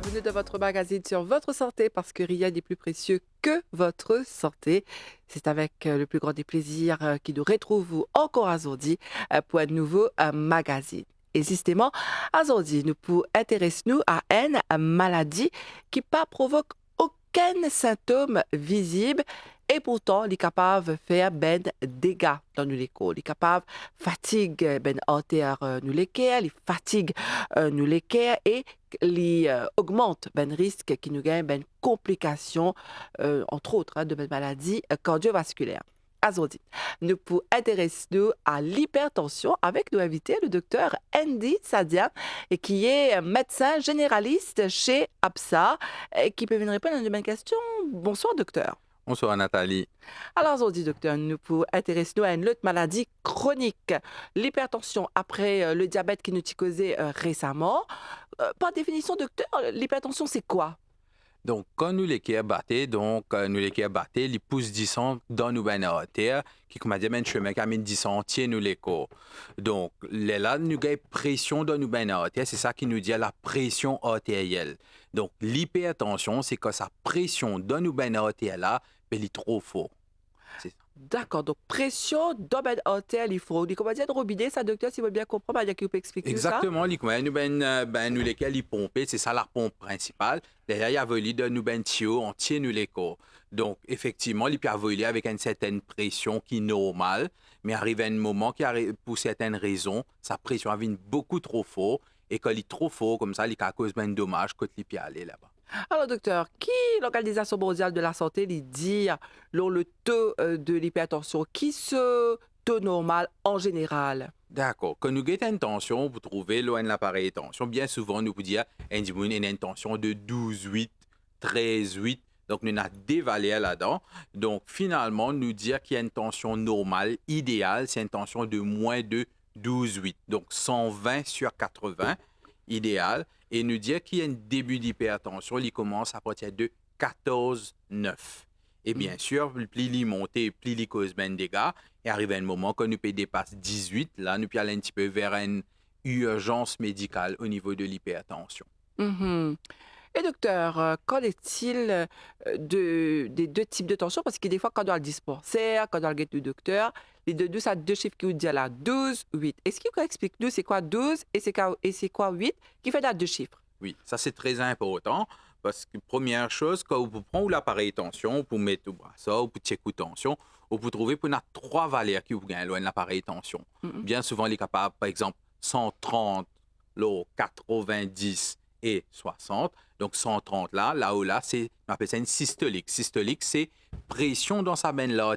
bienvenue dans votre magazine sur votre santé parce que rien n'est plus précieux que votre santé. C'est avec le plus grand des plaisirs qui nous retrouve encore aujourd'hui pour un nouveau magazine. Et justement, aujourd'hui, nous pour intéresser nous à une maladie qui pas provoque aucun symptôme visible et pourtant, il est capable de faire ben dégâts dans nous l'école. Il est capable de fatigue ben artère nous l'équerre, il fatigue nous l'équerre et il augmente ben risque qui nous gagne ben complications entre autres de ben maladies cardiovasculaires. Aujourd'hui, nous pour intéresser nous à l'hypertension avec nos invités, le docteur Andy Sadia, et qui est médecin généraliste chez APSA, et qui peut venir répondre à une de mes questions. Bonsoir, docteur. Bonsoir Nathalie. Alors, aujourd'hui, docteur, nous pour intéresser nous à une autre maladie chronique, l'hypertension après le diabète qui nous a causé récemment. Par définition, docteur, l'hypertension, c'est quoi? Donc, quand nous les qui battés, les pouces descendent dans nos veines artères, qui, comme a dit, un chemin qui amène descend entier nous les corps. Donc, là, nous avons pression dans nos veines artères, c'est ça qui nous dit la pression artérielle. Donc, l'hypertension, c'est que sa pression dans nos veines artères là, elle est trop forte. C'est ça. D'accord, donc pression dans ben artère, il faut. Comment dire de robinet, ça, docteur, si vous bien comprendre, il y a qui peut expliquer ça? Exactement, nous lesquels ils pompent, c'est ça la pompe principale. D'ailleurs, il y a volé de nous ben tuyau entier nous les corps. Donc, effectivement, il peut voler avec une certaine pression qui est normale, mais arrive un moment qui arrive, pour certaines raisons, sa pression devient beaucoup trop fort et quand il est trop fort comme ça, il cause ben dommage quand il peut aller là-bas. Alors, docteur, qui l'Organisation mondiale de la santé lui dit le taux de l'hypertension, qui ce taux normal en général? D'accord. Quand nous avons une tension, vous trouvez loin de l'appareil de tension. Bien souvent, nous vous dire une une tension de 12,8, 13,8. Donc, nous avons des valeurs là-dedans. Donc, finalement, nous dire qu'il y a une tension normale, idéale, c'est une tension de moins de 12,8. Donc, 120 sur 80, idéal. Et nous dire qu'il y a un début d'hypertension, il commence à partir de 14,9. Et bien sûr, plus il monte, plus il cause ben dégâts. Et arrive un moment quand nous dépasse 18, là, nous peut aller un petit peu vers une urgence médicale au niveau de l'hypertension. Mhm. Et docteur, qu'en est-il des deux types de tension? Parce que des fois, quand on doit le dispensaire, quand on doit le guette du docteur, les deux, ça a deux chiffres qui vous disent là, 12, 8. Est-ce qu'il vous explique nous c'est quoi 12 et c'est quoi 8 qui fait là deux chiffres? Oui, ça c'est très important parce que première chose, quand vous prenez l'appareil tension, vous mettez au bras ça, vous checkez tension, vous trouvez pour trois valeurs qui vous gagnent loin de l'appareil tension. Mhm. Bien souvent, les capables, par exemple, 130, là, 90 et 60. Donc 130 là, c'est, on appelle ça une systolique. Systolique, c'est pression dans sa veine là,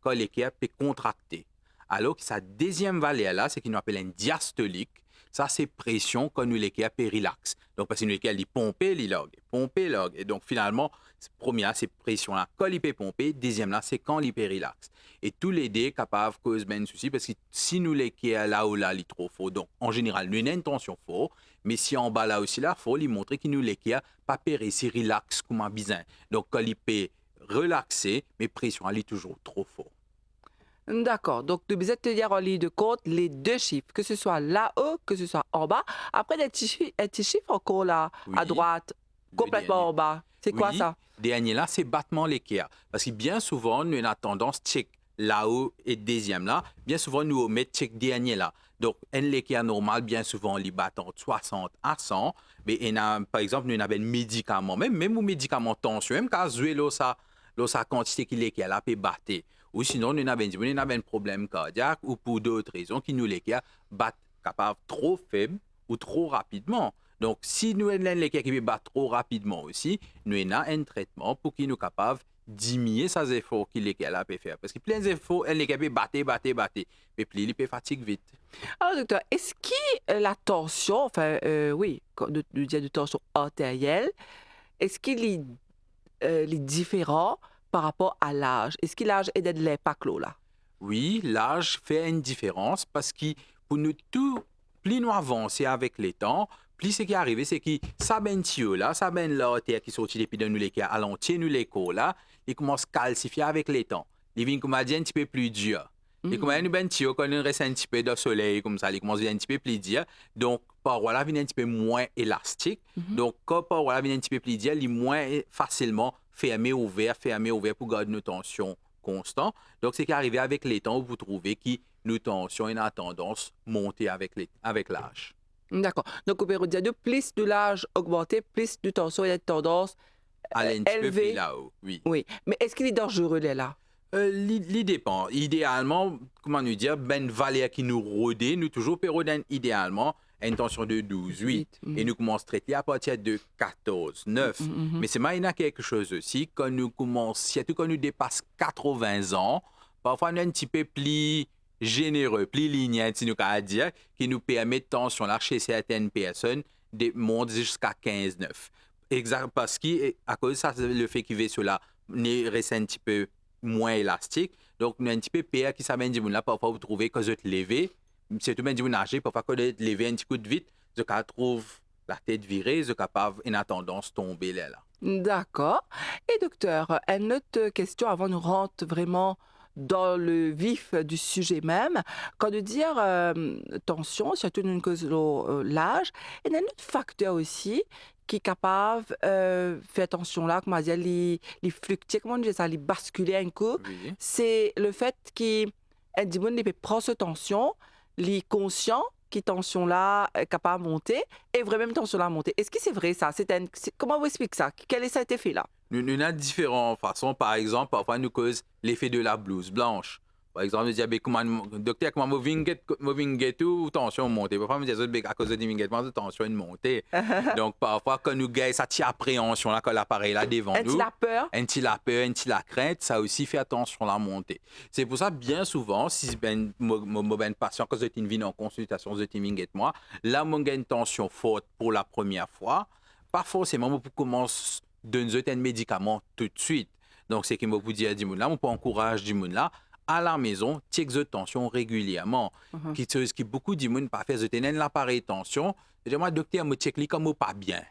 quand l'équerre peut contracter. Alors que sa deuxième valeur là, c'est qu'on appelle une diastolique. Ça, c'est pression quand nous l'équerre peut relax. Donc, parce que nous l'équerre, il pompe, il log, pompe, log. Et donc, finalement, première, c'est pression là, quand il peut pomper. Deuxième là, c'est quand il peut relax. Et tous les deux capables de causer ben souci parce que si nous l'équerre là ou là, il est trop fort. Donc, en général, nous avons une tension fort. Mais si en bas là aussi, là, il faut lui montrer qu'il nous l'équerre pas périr, c'est relax comme un bizarre. Donc, quand il peut relaxer, mais pression, elle est toujours trop fort. D'accord. Donc, nous besoin de tenir en ligne de compte les deux chiffres, que ce soit là-haut, que ce soit en bas. Après, un petit chiffre encore là, à Oui, droite, le dernier. complètement en bas. C'est quoi Oui, ça? dernier là, c'est battement l'équerre. Parce que bien souvent, nous avons tendance à check là-haut et deuxième là. Bien souvent, nous mettons check dernier là. Donc, un l'équerre normal, bien souvent, on les bat entre 60 à 100. Mais par exemple, nous avons un médicament, même un médicament tension, même quand jouer sa quantité qu'il l'équerre là peut battre. Ou sinon, nous avons un problème cardiaque ou pour d'autres raisons qui nous l'équerre bat capable trop faible ou trop rapidement. Donc, si nous avons l'équerre qui bat trop rapidement aussi, nous avons un traitement pour qu'il nous capable diminuer ces efforts qu'il l'équerre peut faire. Parce que plein d'efforts, l'équerre peut battre, mais plus il peut fatiguer vite. Alors, docteur, est-ce que la tension, enfin, oui, quand nous disons de tension artérielle, est-ce qu'il est différent par rapport à l'âge? Est-ce que l'âge est de l'impact là? Oui, l'âge fait une différence parce que pour nous tout, plus nous avançons avec le temps, plus ce qui arrive, c'est que ça ben là, ça ben là, terre qui sortit depuis de nous les à l'entier nous les là, il commence à calcifier avec le temps. Il devient comme un petit peu plus dur. Et comme nous ben tio quand nous reste un petit peu de soleil comme ça, il commence à venir un petit peu plier. Donc paroi là vient un petit peu moins élastique. Donc quand paroi là vient un petit peu plier, il est moins facilement fermé ouvert pour garder nos tensions constantes. Donc c'est qu'arrivé avec les temps, vous trouvez que nos tensions ont a tendance à monter avec l'âge. D'accord. Donc, au période de plus de l'âge augmenté, plus de tension et de tendance Aller un petit peu plus élevée. là-haut, oui. Oui. Mais est-ce qu'il est dangereux, là? L'idée dépend. Idéalement, comment nous dire, ben valeur qui nous rôde, nous toujours pérodène idéalement à une tension de 12, 8. Et nous commençons à traiter à partir de 14, 9. Mais c'est il y a quelque chose aussi, quand nous commençons, surtout quand nous dépassons 80 ans, parfois nous un petit peu plus généreux, plus linéaire, si nous pouvons dire, qui nous permet de tension là chez certaines personnes de monter jusqu'à 15, 9. Exact, parce que, à cause de ça, le fait qu'il va sur là, reste un petit peu moins élastique. Donc, nous avons un petit peu pire qui s'amène du monde là. Parfois, vous trouvez que vous êtes levé. C'est tout bien du monde nager. Parfois, quand vous êtes levé un petit coup de vite, vous trouve la tête virée, vous êtes capable, une tendance tomber là. D'accord. Et docteur, une autre question avant de nous rentrer vraiment dans le vif du sujet même. Quand de dire tension, surtout une cause de l'âge, il y a un autre facteur aussi qui est capable de faire attention là, comment dire, les fluctuer, comment dire ça, les basculer un coup. Oui. C'est le fait qu'il dit bon, il peut prendre cette tension, les conscient qui tension là capable de monter et vraiment tension là monter. Est-ce que c'est vrai ça? Comment vous expliquez ça? Quel est cet effet là? Nous avons différentes façons. Par exemple, parfois, nous cause l'effet de la blouse blanche. Par exemple, nous disons, comment, docteur, comment moving ou tension monte. Parfois, nous disons, à cause de la tension monte. Donc, parfois, quand nous gagnons cette appréhension là, quand l'appareil là devant nous. La peur. Un petit la peur, un petit la crainte, ça aussi fait attention à la montée. C'est pour ça, bien souvent, si ben patient, quand vous êtes venu en consultation, vous êtes venu moi, là, moi, j'ai une tension forte pour la première fois. Pas forcément pour commencer donner un médicament tout de suite. Donc, c'est qu'il m'a dit à Dimoun là, on peut encourager Dimoun là à la maison, check de tension régulièrement. Qui beaucoup de Dimoun pas faire de l'appareil tension. Je dis, moi, docteur, me check comme pas bien.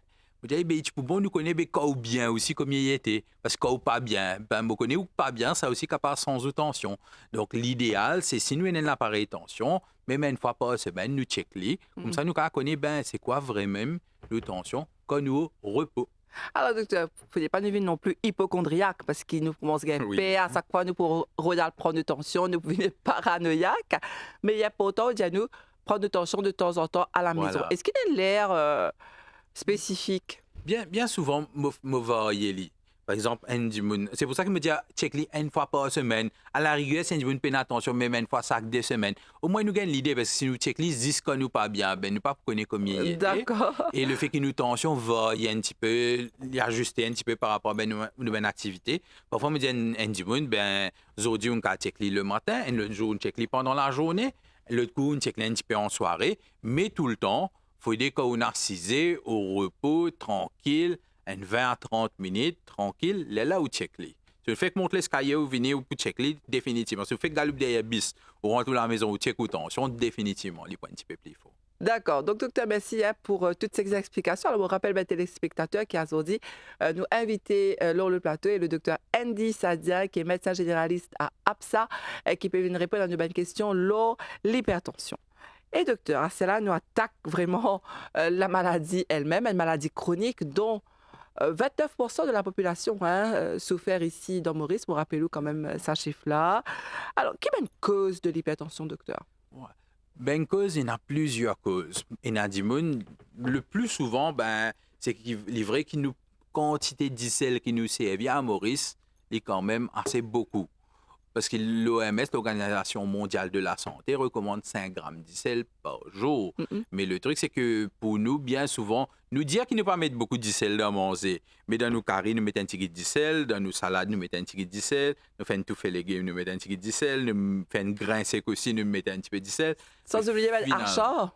Je dis, ben, tu peux bon nous connaître quand bien aussi comme il était. Parce que quand pas bien, ben, me connaît ou pas bien, ça aussi capable sans tension. Donc, l'idéal, c'est si nous avons l'appareil tension, même une fois par semaine, nous check Comme ça, nous connaissons ben, c'est quoi vraiment le tension quand nous repos. Alors, docteur, vous ne pas nous non plus hypochondriaque parce qu'il nous commence à Oui. à chaque fois, nous pour prendre de tension, nous pouvons être paranoïaque, mais il y a pourtant, il y a nous prendre de tension de temps en temps à la maison. Voilà. Est-ce qu'il y a l'air spécifique? Bien souvent, me varier. Par exemple, c'est pour ça qu'il me dit check une fois par semaine. À la rigueur, c'est une peine attention, même une fois chaque 2 semaines. Au moins, nous gagnons l'idée, parce que si nous check 10 quand nous pas bien, ben nous pas connaître comme il est. D'accord. Et le fait que nous tension varie un petit peu, ajuster un petit peu par rapport à nos activités. Parfois, on me dit ben, aujourd'hui, on check le matin, et l'autre jour, on check pendant la journée, l'autre coup, on check un petit peu en soirée, mais tout le temps, il faut aider quand on a 6 heures, au repos, tranquille, 20 à 30 minutes, tranquille, là où check les. Si vous faites monter l'escalier ou venir pour check les, définitivement. Si vous faites d'aller derrière bis ou rentrer à la maison ou check ou tension, définitivement, les points un petit peu plus fort. D'accord. Donc, docteur, merci pour toutes ces explications. Alors, on rappelle mes téléspectateurs qui a aujourd'hui nous inviter lors le plateau et le docteur Andy Sadia, qui est médecin généraliste à APSA, qui peut venir répondre à nos bonnes questions lors l'hypertension. Et docteur, à cela nous attaque vraiment la maladie elle-même, une maladie chronique dont 29% de la population souffert ici dans Maurice. Vous rappelez-vous quand même ça chiffre-là. Alors, quelle est une cause de l'hypertension, docteur? Ouais. Ben, cause, il y en a plusieurs causes. Il y en a des monde, le plus souvent, ben, c'est qu'il est vrai qu'il nous quantité de diesel qui nous sert à Maurice est quand même assez beaucoup. Parce que l'OMS, l'Organisation mondiale de la santé, recommande 5 grammes de sel par jour. Mais le truc, c'est que pour nous, bien souvent, nous dire qu'il ne faut pas mettre beaucoup de sel dans manger. Mais dans nos caries, nous mettons un petit peu de sel. Dans nos salades, nous mettons un petit peu de sel. Nous faisons tout fait légumes, nous mettons un petit peu de sel. Nous faisons grain sec aussi, nous mettons un petit peu de sel. Sans oublier l'achat.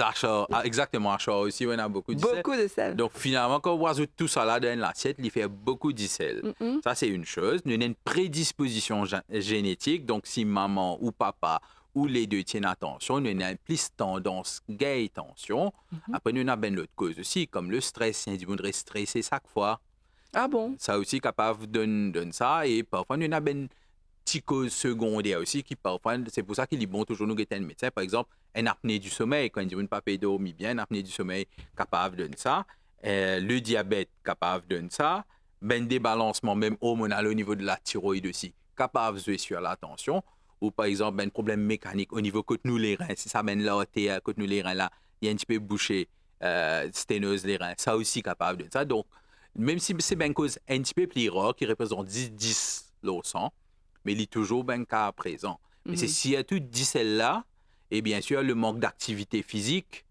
Achat, exactement, achat aussi, on a beaucoup de sel. Beaucoup de sel. Donc finalement, quand on ajoute tout ça là dans l'assiette, il fait beaucoup de sel. Ça, c'est une chose. Nous avons une prédisposition génétique. Donc si maman ou papa ou les deux tiennent attention, nous avons plus tendance gay tension. Après, nous avons l'autre cause aussi, comme le stress. Il y a du monde stressé chaque fois. Ah bon? Ça aussi capable de donner ça. Et parfois, nous avons une petites causes secondaires aussi qui parfois, c'est pour ça qu'il est bon toujours nous guetter un médecin. Par exemple, une apnée du sommeil, quand il dit pas dormir bien, une apnée du sommeil capable de ça. Le diabète capable de ça. Ben débalancement même hormonal au niveau de la thyroïde aussi, capable de jouer sur la tension. Ou par exemple, ben problème mécanique au niveau côté nous les reins. Si ça mène l'artère, côté nous les reins là, il y a un petit peu bouché, sténose les reins. Ça aussi capable de ça. Donc, même si c'est une cause un petit peu plus rare, qui représente 10 le sang, mais il est toujours un cas présent. Mais c'est s'il y a tout 10 celles-là, et bien sûr, le manque d'activité physique,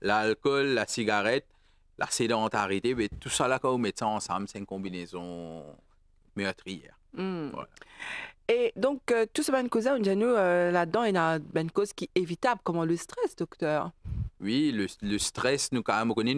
l'alcool, la cigarette, la sédentarité, mais tout ça là, quand vous mettez ça ensemble, c'est une combinaison meurtrière. Mm. Voilà. Et donc, tout ce bonne cause là-dedans, il y a une cause qui est évitable, comme le stress, docteur. Oui, le stress, nous, quand même, on connaît,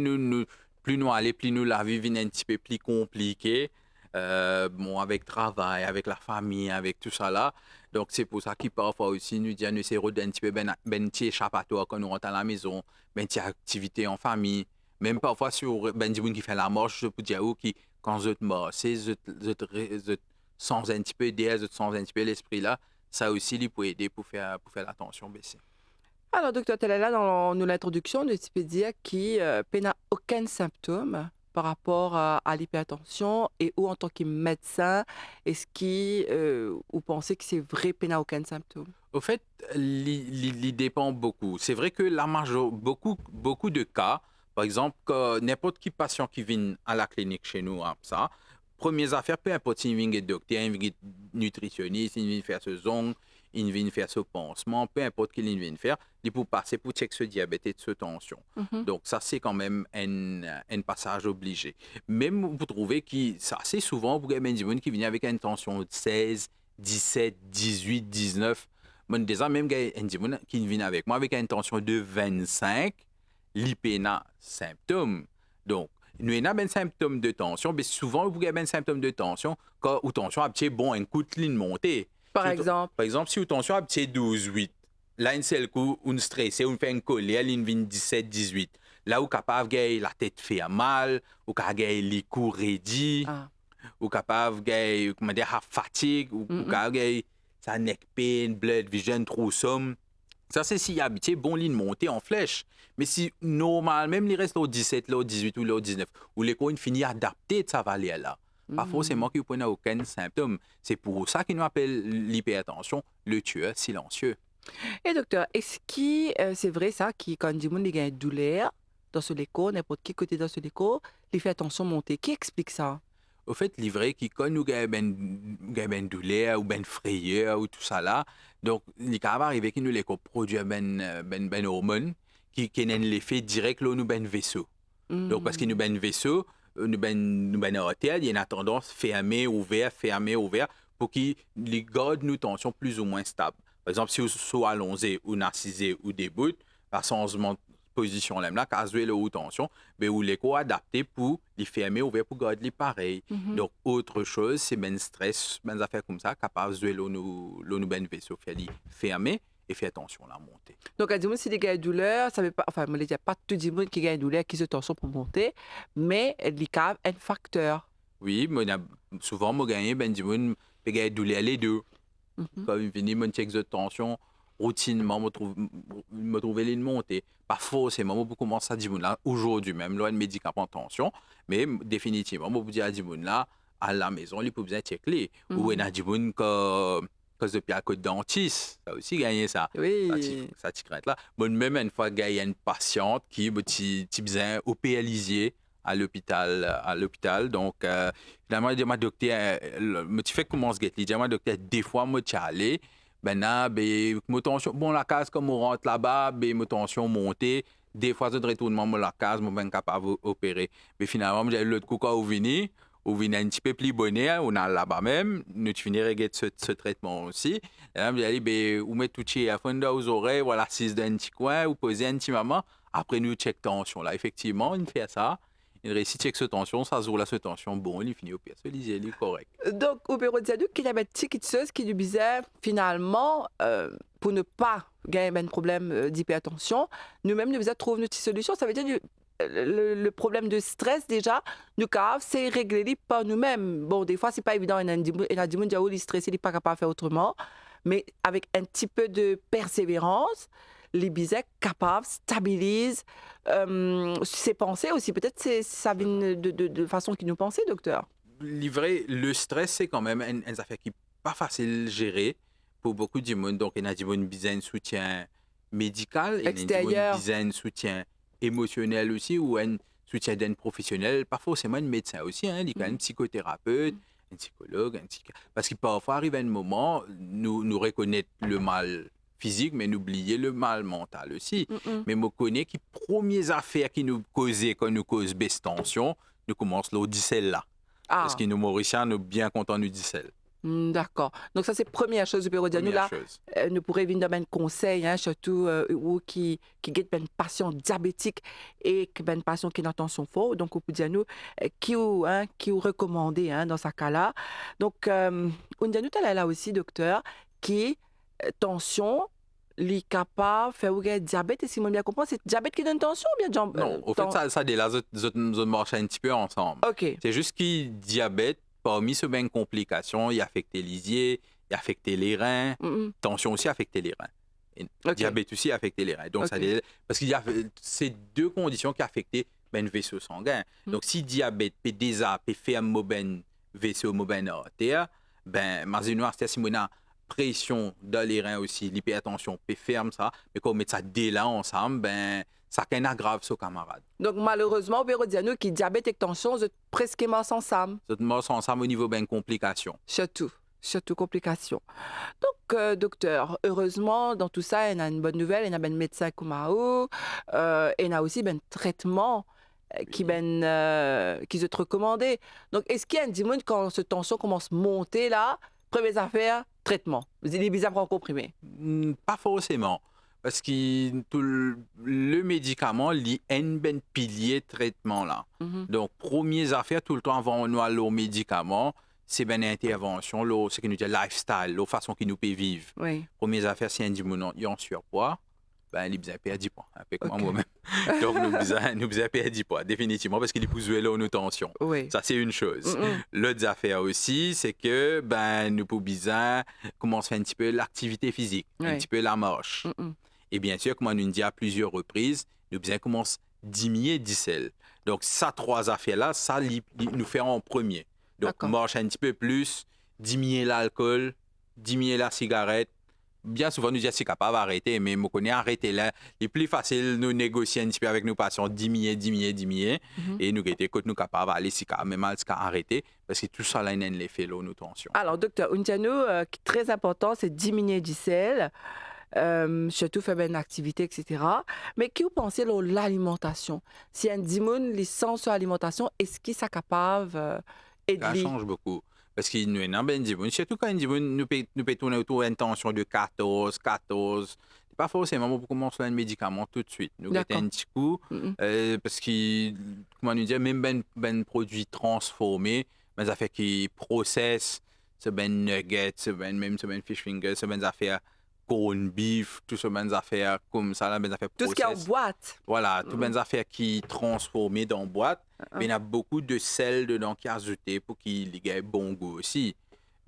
plus nous allons, plus nous la vie vient un petit peu plus compliquée. Bon, avec travail, avec la famille, avec tout ça là. Donc, c'est pour ça qu'il parfois aussi nous dit, nous essayons d'un petit peu, ben petit échappatoire quand nous rentrons à la maison, ben petit activité en famille. Même parfois, sur ben du monde qui fait la marche, je peux dire, qui, quand je te marche, je sens un petit peu d'air, je sens un petit peu l'esprit là. Ça aussi, il peut aider pour faire la tension baisser. Alors, docteur Telala, dans l'introduction de Wikipédia, qui n'a aucun symptôme par rapport à l'hypertension et où, en tant que médecin, est-ce que vous pensez que c'est vrai, n'a aucun symptôme? Au fait, il dépend beaucoup. C'est vrai que beaucoup de cas, par exemple, que n'importe qui patient qui vient à la clinique chez nous, hein, ça, première affaire, peu importe s'il vient être docteur, il vient être nutritionniste, il vient faire ce zong, il vient faire ce pansement, peu importe qu'il vient faire, il peut passer pour checker ce diabète et ce tension. Mhm. Donc, ça, c'est quand même un passage obligé. Même vous trouvez que c'est assez souvent, vous avez des gens qui viennent avec une tension de 16, 17, 18, 19. Mon déjà même qui vient avec moi avec une tension de 25, l'IPNA symptômes. Donc, nous avons un symptôme de tension, mais souvent, vous avez un symptôme de tension quand la tension a petit bon, un coup de ligne montée. Par exemple. Par exemple, si la tension a petit 12-8, là, un seul coup, on stressé, on fait un colère, il vient 17-18. Là, où capable de la tête fait mal, ou capable de les coups raidis, Ah. ou capable de comment dire, fatigue, ou capable de ça neck pain, blood vision, trop somme. Ça, c'est si habitué, bon ligne montée en flèche. Mais si normal, même les restes au 17, là, au 18 ou là, au 19, où les coins finissent adaptés de sa valeur là. Pas forcément qu'ils ne aucun symptôme. C'est pour ça qu'ils nous appellent l'hypertension le tueur silencieux. Et docteur, est-ce que c'est vrai ça, qui quand il y a une douleur dans ce léco, n'importe quel côté dans ce léco, il fait attention monter? Qui explique ça? Au fait, livré qui quand nous avons une douleur ou une frayeur ou tout ça là, donc il va arriver qu'il nous les produit ben hormone qui a l'effet direct là nous ben vaisseau. Donc parce qu'il nous ben vaisseau, nous ben artère, il y a une tendance fermer ouvert pour qu'il les garde nous tension plus ou moins stable. Par exemple, si vous soit allongé ou narcisé ou debout, par changement position là, quand vous avez la haute tension, mais où l'écho adapté pour les fermer ouvert pour garder les pareil. Donc autre chose, c'est ben stress, ben affaires comme ça, capable de jouer le ben vaisseau faire fermer et faire attention à la montée. Donc, à dire si les gars ont douleur, ça veut pas, enfin, il n'y a pas tout le monde qui a une douleur, qui se tension pour monter, mais il y a un facteur. Oui, mais souvent, moi, gagné, ben, du monde, il y a douleur les deux. Quand il vient, mon check de tension, routinement, me trouver les montées. Pas forcément, moi, pour commencer à dire là, aujourd'hui même, là, un médicament de tension, mais définitivement, moi, vous dire à dire là, à la maison, il peut bien checker. Ou il y a des gens cause de à côté dentiste, ça aussi gagné ça. Oui. Ça t'y crainte là. Bon, même une fois qu'il y a une patiente qui a besoin hospitalisée à l'hôpital. Donc, finalement, il dit, ma docteur, me tu fais comment se guette? Il dit, ma docteur, des fois, moi, tu allé, ben là, ben, ma tension, bon, la case, comme on rentre là-bas, ben, ma tension montée. Des fois, je retournement, moi, la case, moi, ben, capable d'opérer. Mais finalement, j'ai l'autre coup, quand on vient, ou vient un petit peu plus bonheur, on a là-bas même, nous finirons avec ce traitement aussi. Et là, je dis, ben, vous mettez tout à fond aux oreilles, voilà, 6 d'un petit coin, vous posez un petit moment, après nous check tension. Là, effectivement, il fait ça, il réussit check cette tension, ça se roule à cette tension, bon, il finit au pire, il est correct. Donc, au bureau de Zadouk, il y avait une petite chose qui lui disait, finalement, pour ne pas gagner un problème d'hypertension, nous-mêmes, nous devons trouver une petite solution. Ça veut dire le problème de stress déjà, nous capables, c'est régler par nous-mêmes. Bon, des fois, c'est pas évident. Il y a des gens qui sont stressés, ils ne sont pas capables de faire autrement. Mais avec un petit peu de persévérance, les bisèques capables stabilisent ses pensées aussi. Peut-être ça vient de façon qu'ils nous pensaient, docteur. Livré, le stress, c'est quand même une affaire qui n'est pas facile à gérer pour beaucoup de monde. Donc, il y a des gens qui ont besoin de soutien médical, il y a des gens qui ont Extérieur. besoin de soutien émotionnel aussi, ou un soutien d'un professionnel, pas forcément un médecin aussi, hein, il y a un psychothérapeute, un psychologue, parce que parfois arrive un moment, nous reconnaître le mal physique, mais n'oublier le mal mental aussi. Mm-mm. Mais je connais que les premières affaires qui nous causaient, quand nous causent baisse tension, nous commençons là, celle-là. Parce Ah, que nous, Mauriciens, nous bien contents nous dire ça. d'accord. Donc ça, c'est première chose, je peux dire. Nous, Première là, chose. nous pourrions venir dans un conseil, hein, surtout ou qui get une passion diabétique et qui une passion qui est dans tension fort. Donc, on peut dire nous qui ou recommander hein, dans ce cas-là. Donc, on dit nous, là aussi, docteur, qui tension, les capable faire ou diabète. Et si moi bien comprends, c'est diabète qui donne tension ou bien Non, au fait, ça là, nous marche un petit peu ensemble. OK. C'est juste que diabète, parmi ces mêmes complications, il affecte les yeux, il affecte les reins, Mm-mm. tension aussi affecte les reins. Et OK. diabète aussi affecte les reins. Donc, OK. parce qu'il y a ces deux conditions qui affectent le vaisseau sanguin. Donc, si diabète peut déjà peut faire un vaisseau, une artère, ben, c'est si on a pression dans les reins aussi, l'hypertension peut faire ça, mais quand on met ça dès là ensemble, ben, ça can aggrave ce camarade. Donc, malheureusement, on peut dire nous qui diabète et tension, c'est presque ensemble. Ça marche ensemble au niveau d'une complication. Surtout complications. Donc, docteur, heureusement, dans tout ça, il y a une bonne nouvelle, il y a un médecin comme vous, et il y a aussi un traitement qui est recommandé. Donc, est-ce qu'il y a un dimanche quand cette tension commence à monter là, première affaire, traitement. Vous avez bizarre pour en comprimer. Pas forcément. Parce que tout le médicament lie un ben pilier de traitement là. Mhm. Donc, premières affaires, tout le temps avant on a le médicament, c'est une intervention, ce qui nous dit lifestyle, la façon qui nous peut vivre. Oui. Premières affaires, si un dimanche est en surpoids, ben, il a besoin de perdre 10 points, avec Ok. moi-même. Donc, nous besoin de perdre 10 points, définitivement, parce qu'il est pour jouer là nos tensions. Oui. Ça, c'est une chose. Mm-mm. L'autre affaire aussi, c'est que ben, nous pouvons bien commencer un petit peu l'activité physique, un Oui. petit peu la marche. Mm-mm. Et bien sûr, comme on nous dit à plusieurs reprises, nous besoin commence à diminuer diesel. Donc, ça, trois affaires-là, ça nous fait en premier. Donc, D'accord. marche un petit peu plus, diminuer l'alcool, diminuer la cigarette. Bien souvent, nous disons c'est capable d'arrêter, mais je connais arrêter là. Il est plus facile de nous négocier un petit peu avec nos patients, diminuer. Mhm. Et nous, quand nous capables d'aller si même mal arrêter, parce que tout ça, là, il y a l'effet là, nos tensions. Alors, docteur, une chose qui est très important, c'est diminuer du sel. Surtout faire une activité, etc. Mais qui vous pensez de l'alimentation? Si un dimanche, les sens sur l'alimentation, est-ce qu'il est capable Ça d'aider? change beaucoup. Parce qu'il nous a un dimanche, surtout quand un dimanche, nous peut tourner autour d'une tension de 14. C'est pas forcément pour commencer un médicament tout de suite. Nous mettons D'accord. un petit coup, Mhm. parce que, comment nous dire, même ben produit transformé, mais ça fait qu'ils processent, c'est ben nuggets, c'est ben fish fingers, c'est ben affaires corn beef, tout ce ben affaires comme ça, là, ben affaires Tout ce qui est en process. boîte. Voilà, tout ben affaires qui transformées dans boîte. Ah. Mais il y a beaucoup de sel dedans qui est ajouté pour qu'il ait bon goût aussi.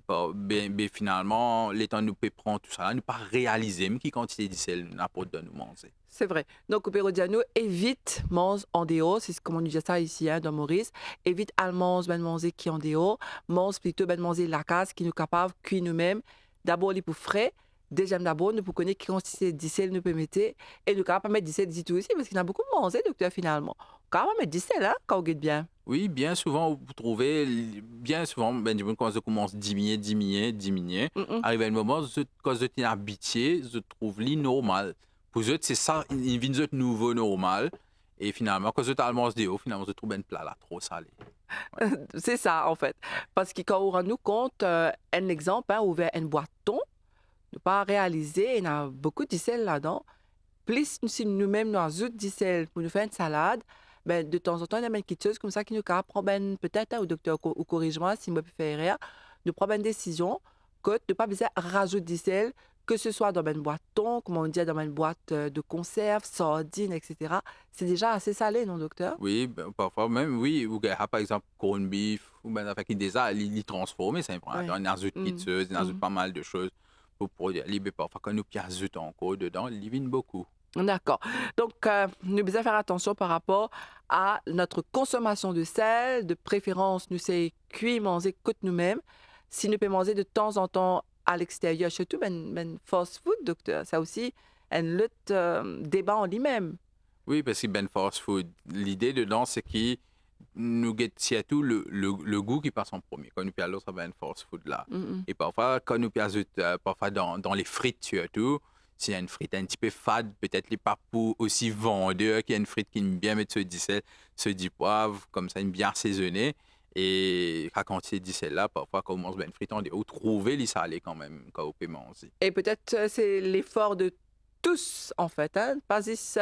Bon, ben, finalement, les temps nous peut prendre tout ça, nous pas réaliser même qui quantité de sel n'apporte de nous manger. C'est vrai. Donc, au Pérodiano, évite mange en dehors, c'est comme on dit ça ici hein, dans Maurice. Évite à manger qui en dehors. Mange plutôt ben manger la case qui nous capable cuire nous-mêmes. D'abord, les pour frais. Deuxième d'abord, nous pour connaître qui quantité de sel nous peut mettre. Et nous capable mettre du sel du tout aussi parce qu'il y a beaucoup mangé, docteur, finalement. Capable mettre du sel, hein, quand on goûte bien. Oui, bien souvent, vous trouvez, bien souvent, ben, quand on commence à diminuer, Mm-mm. arrive un moment, quand vous êtes habitué, je trouve li normal. Pour eux, c'est ça, il vient de nouveau normal. Et finalement, quand vous êtes allemand, finalement, je trouve un plat là trop salé. C'est ça, en fait. Parce que quand on rend nous compte, un exemple, hein, ouvert une boîte de thon, ne pas réaliser, il y a beaucoup de sel là-dedans. Plus si nous-mêmes nous ajoutons du sel pour nous faire une salade, ben, de temps en temps, il y a une petite chose comme ça qui nous prend ben, peut-être, hein, au docteur, ou corrige-moi si je me fais erreur, de prendre une décision que de ne pas besoin de rajouter du sel que ce soit dans une boîte thon, comme on dit, dans une boîte de conserve, sardines, etc. C'est déjà assez salé, non, docteur? Oui, ben, parfois même, oui, ou bien, par exemple, corned beef, ou bien, avec qui déjà, ils transforment, c'est important. Oui. On ajoute Mm, pizza, on ajoute mm. pas mal de choses pour produire. Mais parfois, quand nous ajoutons encore dedans, ils viennent beaucoup. D'accord. Donc, nous devons faire attention par rapport à notre consommation de sel, de préférence, nous c'est cuit, manger que nous-mêmes. Si nous pouvons manger de temps en temps à l'extérieur, surtout ben fast food, docteur, ça aussi, un lutte débat en lui-même. Oui, parce que ben fast food, l'idée dedans, c'est que nous get surtout le goût qui passe en premier. Quand nous allons sur ben fast food là. Mhm. Et parfois, quand nous ajoutons, parfois dans les frites surtout, s'il y a une frite un petit peu fade, peut-être les papous aussi vendeurs, qui a une frite qui aime bien mettre ce du poivre, comme ça, une bien assaisonnée. Et quand c'est dit celle-là, parfois, quand on mange ben frite, on dit, oh, trouver les salés quand même, quand on peut manger. Et peut-être c'est l'effort de tous, en fait, hein, pas juste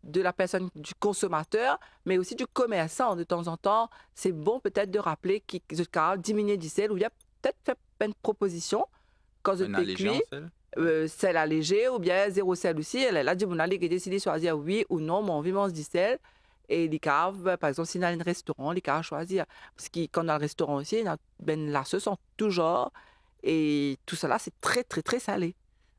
de la personne, du consommateur, mais aussi du commerçant. De temps en temps, c'est bon peut-être de rappeler qu'il y diminuer du sel, ou il y a peut-être fait une proposition quand je Un t'ai allégé en cuit, sel? sel allégé ou bien zéro sel aussi. Elle a dit, mon allez décider de choisir oui ou non, mon envie mange du sel. Et les caves, par exemple, si on a un restaurant, les caves choisir. Parce que quand on a le restaurant aussi, il y a, ben, là, ce sont toujours. Et tout cela, c'est très, très, très salé.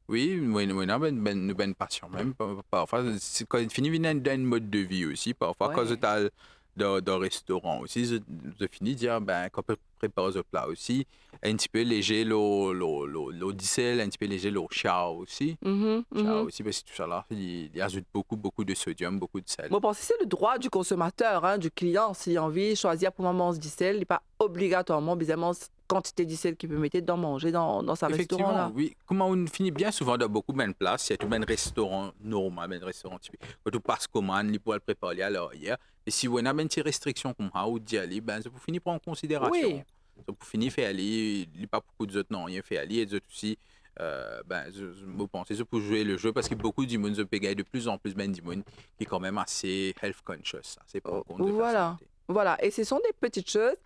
Oui, moi, nous ben passion même. Parfois, quand il finit dans un mode de vie aussi, parfois, quand je Ouais. suis dans un restaurant aussi, je finis de dire, ben, quand on prépare ce plat aussi, un petit peu léger l'eau diesel, un petit peu léger l'eau char aussi. Mhm, Char mhm. aussi, parce que tout ça là, il ajoute beaucoup, beaucoup de sodium, beaucoup de sel. Moi, je pense que c'est le droit du consommateur, hein, du client. S'il a envie de choisir pour maman du sel, il n'est pas obligatoirement, bizarrement, quantité du sel qu'il peut mettre dans manger dans sa Effectivement, restaurant-là. oui. Comment on finit bien souvent dans beaucoup de places, c'est tout un restaurant normal, un restaurant typique. Quand on passe commande, il peut le préparer à l'arrière. Et si on a une petite restriction comme ça, ou d'y aller, ben, ça peut finir prendre en Oui. considération. Ça peut finir faire aller, il n'y a pas beaucoup d'autres non, rien fait aller, et d'autres aussi, ben, je pense que c'est pour jouer le jeu, parce que beaucoup du monde se paye de plus en plus, ben, du monde qui est quand même assez health conscious, assez prend Oh, compte de sa voilà. santé. Voilà. Et ce sont des petites choses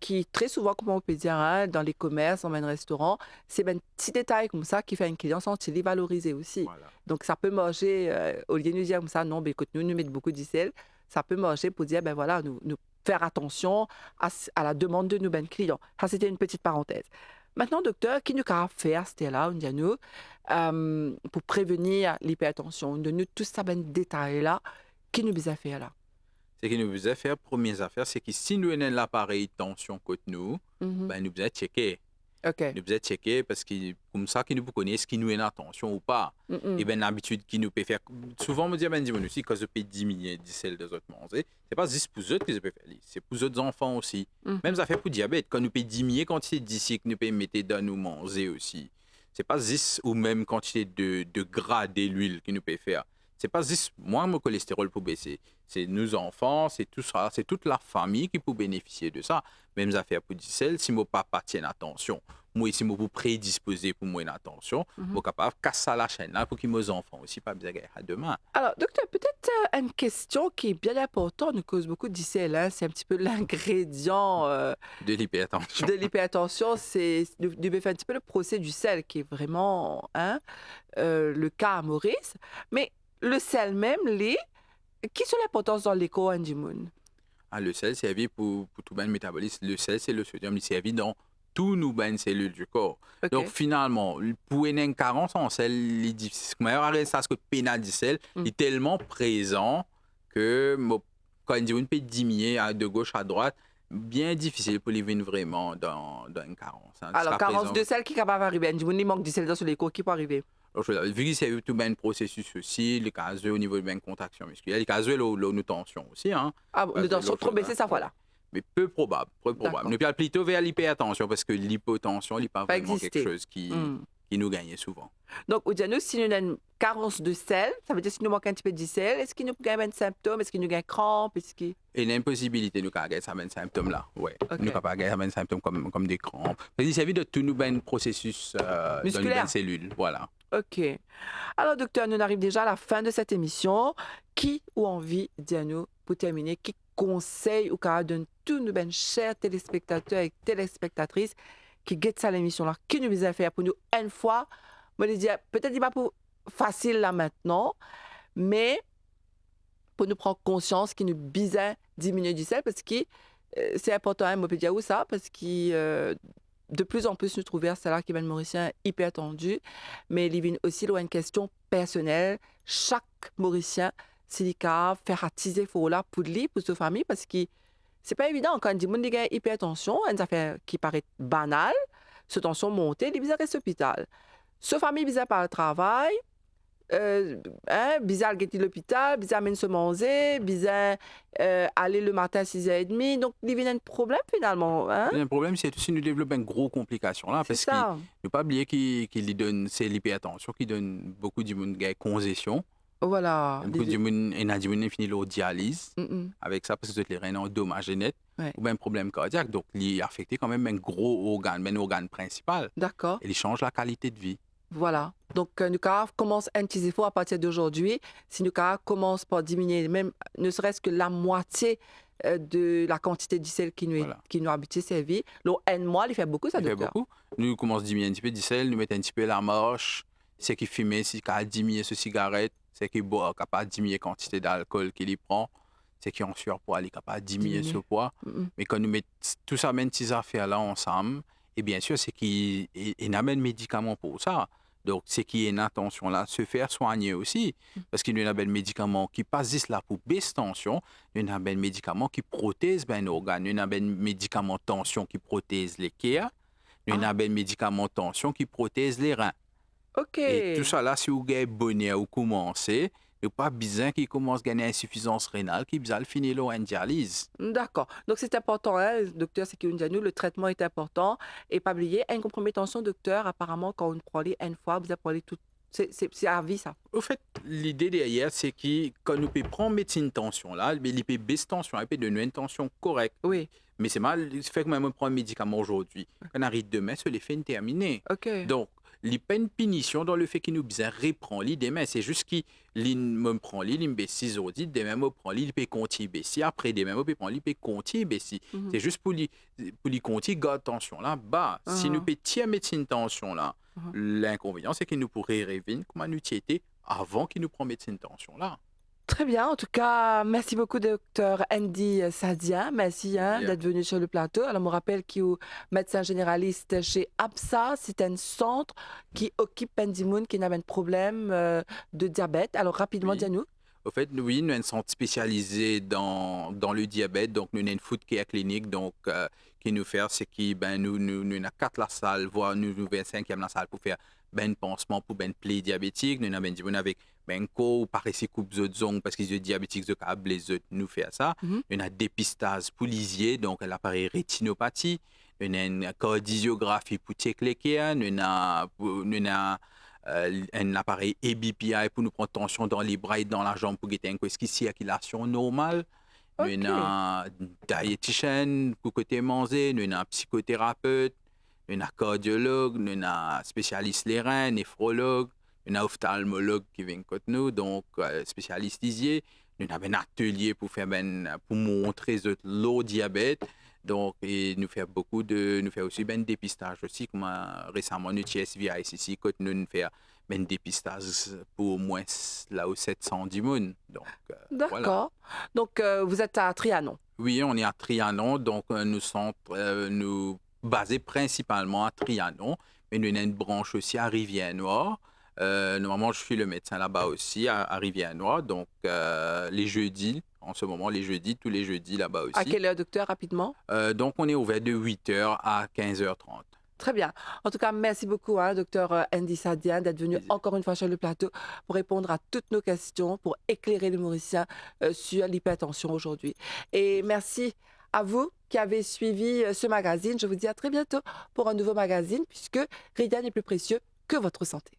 qui, très souvent, comme on peut dire, hein, dans les commerces, dans un restaurant, c'est un petit détail comme ça qui fait un client sentir valorisé aussi. Voilà. Donc, ça peut manger, au lieu de nous dire comme ça, non, ben, écoute, nous mettons beaucoup de sel, ça peut manger pour dire, ben voilà, nous faire attention à la demande de nos ben clients. Ça, c'était une petite parenthèse. Maintenant, docteur, qui nous a faire, c'était là, on dit à nous, pour prévenir l'hypertension, de nous, tout ça, ben détail-là, qui nous a faire là? Ce que nous faisons faire, première affaire, c'est que si nous avons l'appareil de tension côté nous, Mhm. ben, nous devons checker. OK. Nous devons checker parce que comme ça, que nous connaissons qui nous est attention ou pas. Et Mhm. bien, l'habitude qui nous peut faire. Souvent, on me dit, ben, dis-moi aussi, quand je peux diminuer de celle des autres manger, c'est pas juste pour eux que je peux faire, c'est pour les autres enfants aussi. Même Mhm. ça fait pour le diabète, quand nous peut diminuer quantité d'ici que nous peut mettre dans nous manger aussi. C'est pas juste ou même quantité de gras de l'huile que nous peut faire. C'est pas juste moi, mon cholestérol pour baisser. C'est nos enfants, c'est tout ça, c'est toute la famille qui peut bénéficier de ça. Même affaire pour sel, si mon papa tient attention, moi ici, moi pour prédisposer pour moi une attention, Mhm. moi capable de casser la chaîne là pour que mes enfants aussi pas besoin à demain. Alors, docteur, peut-être une question qui est bien importante, nous cause beaucoup d'ICL, hein, c'est un petit peu l'ingrédient De l'hypertension. de l'hypertension, c'est de faire un petit peu le procès du sel, qui est vraiment hein, le cas à Maurice. Mais le sel même, qui sont l'importance dans l'éco Andy-Moon? Ah, le sel servi pour tout le métabolisme. Le sel, c'est le sodium, il servi dans tous nos bonnes cellules du corps. Donc OK. finalement, pour une carence en sel, il est difficile. Mais ça, ce que pénal du sel, il est tellement présent que quand on peut diminuer de gauche à droite, bien difficile pour les venir vraiment dans une carence. Hein. Alors, Jusqu'à carence présent, de sel qui est capable d'arriver. Andy-Moon, il manque du sel dans ce l'éco qui peut arriver. vu que c'est tout un processus aussi, les cas au niveau de la contraction musculaire, les cas nos tensions aussi. Hein. Ah, bon, Parce le que dans trop l'autre, baisser, ça ouais. voilà. Mais peu probable, peu probable. D'accord. Nous parlons plutôt vers l'hypertension parce que l'hypotension n'est pas Pas vraiment quelque exister. chose qui nous gagne souvent. Donc, au diagnostic, si nous avons une carence de sel, ça veut dire si nous manque un petit peu de sel, est-ce qu'il nous gagne un symptôme? Est-ce qu'il nous gagne crampe? Est-ce qu'il... Et l'impossibilité, nous avons ça symptômes-là. Ouais. OK. Nous avons gagner ça symptômes comme des crampes. Parce qu'il s'agit de tout nous ben processus dans nos Musculaire. cellules. Voilà. OK. Alors, docteur, nous arrivons déjà à la fin de cette émission. Qui ou envie, dis-nous, pour terminer, qui conseille ou qui donne tous nos ben chers téléspectateurs et téléspectatrices qui guettent ça l'émission-là, qui nous a fait pour nous une fois, moi, je dis, peut-être il pas pour facile là maintenant, mais pour nous prendre conscience qu'il nous besoin diminuer du sel parce que c'est important, hein, moi, je peux dire où ça, parce que de plus en plus nous trouvons c'est là qui va Mauricien hyper tendu, mais il vient aussi là une question personnelle. Chaque Mauricien, s'il a faire attiser faut là pour lui, pour sa famille, parce que c'est pas évident quand il dit a hypertension, une affaire qui paraît banale, cette tension montée, il vient rester à l'hôpital. Sa famille vient par le travail, bizarre guetter l'hôpital, bizarre amène se manger, bizarre aller le matin à 6h30. Donc, il y a un problème finalement. Hein? Le problème, c'est si nous développons une grosse complication là, C'est parce qu'il ça. ne faut pas oublier qu'il lui donne, c'est l'hypertension qui donne beaucoup de monde qui congestion. Voilà. Beaucoup de monde, et du monde finit leur dialyse avec ça parce que les reins ont endommagé net Ouais. ou bien un problème cardiaque. Donc, il affecte quand même un gros organe, un organe principal. D'accord. Et il change la qualité de vie. Voilà. Donc, nous commence à utiliser fort à partir d'aujourd'hui. Si nous commence par diminuer, même ne serait-ce que la moitié de la quantité de sel qui nous habite sa vie. Le un mois, il fait beaucoup, ça, Il fait docteur. beaucoup. Nous commençons à diminuer un petit peu de sel, nous mettons un petit peu la marche. C'est qui fume, c'est qui a diminué ce cigarette, c'est qui boit, capable de diminuer la quantité d'alcool qu'il y prend, c'est qui en surpoids, il est capable de diminuer ce poids. Mais quand nous mettons tout ça, même ces affaires-là ensemble, et bien sûr, c'est qu'il y a un médicament pour ça. Donc, c'est qu'il y a une intention là, se faire soigner aussi. Parce qu'il y a un médicament qui passe juste là pour baisser tension, il y a un médicament qui protège ben organes, il y a un médicament tension qui protège les cœurs, il y a un médicament tension qui protège les reins. OK. Et tout ça là, si vous avez bonheur ou commencez, il n'y a pas besoin qu'il commence à gagner insuffisance rénale, qui besoin de finir en dialyse. D'accord. Donc, c'est important, hein, docteur, c'est qu'il nous dit, le traitement est important. Et pas oublier, une compromettation, docteur, apparemment, quand on prend les une fois, vous avez parlé tout. C'est à vie, ça. Au fait, l'idée derrière, c'est que quand nous pouvons prendre médecine tension là, il peut baisser tension, il peut donner une tension correcte. Oui. Mais c'est mal, ça fait que même prendre un médicament aujourd'hui. Quand on arrive demain, c'est l'effet terminé. OK. Donc, il n'y a pas une punition dans le fait qu'il nous besoin reprendre l'idée, demain. C'est juste qu'il me prend l'île, il me baisse 6 aujourd'hui, demain, me prend l'île, il peut continuer baisser. Après, demain, me prend l'île, il peut continuer baisser. C'est juste pour lui continuer, garde tension là. Bah, si nous peut tirer médecine tension là, l'inconvénient, c'est qu'il nous pourrait rêver comment nous était avant qu'il nous prend médecine tension là. Très bien. En tout cas, merci beaucoup, docteur Andy Sadia. Merci d'être venu sur le plateau. Alors, je me rappelle qu'il est médecin généraliste chez APSA. C'est un centre qui occupe Pendimoun qui n'a pas de problème de diabète. Alors, rapidement, dis-nous. Au fait, oui, nous sommes un centre spécialisé dans le diabète. Donc, nous avons une food care clinique. Donc, qui nous fait, c'est que nous avons 4 la salle, voire nous avons 5e la salle pour faire un pansement pour un plaie diabétique. Nous avons avec un co ou par ici coupe zone parce qu'ils sont diabétiques de câble, les autres nous fait ça. Nous avons dépistage pour lisier, donc l'appareil rétinopathie. Nous avons une cardiographie pour checker les cœurs. Nous avons un appareil ABPI pour nous prendre tension dans les bras et dans la jambe pour guetter une circulation normale. Okay. Nous avons un diététicien pour côté manger, nous avons un psychothérapeute, nous avons un cardiologue, nous avons un spécialiste les reins, néphrologue, nous avons un ophtalmologue qui vient côté nous, donc spécialiste lisier. Nous avons un atelier pour montrer le diabète. Donc, et nous fait aussi ben dépistage aussi, comme récemment nous TSVI ici, quand nous fait ben dépistage pour au moins là où 710 monde. Donc, d'accord. Voilà. Donc, vous êtes à Trianon. Oui, on est à Trianon, donc nous basés principalement à Trianon, mais nous avons une branche aussi à Rivière-Noire. Normalement, je suis le médecin là-bas aussi, à Rivière-Noire. Donc, les jeudis, en ce moment, tous les jeudis là-bas aussi. À quelle heure, docteur, rapidement? Donc, on est ouvert de 8h à 15h30. Très bien. En tout cas, merci beaucoup, docteur Andy Sadia, d'être venu encore une fois sur le plateau pour répondre à toutes nos questions, pour éclairer les Mauriciens sur l'hypertension aujourd'hui. Et merci à vous qui avez suivi ce magazine. Je vous dis à très bientôt pour un nouveau magazine, puisque rien n'est plus précieux que votre santé.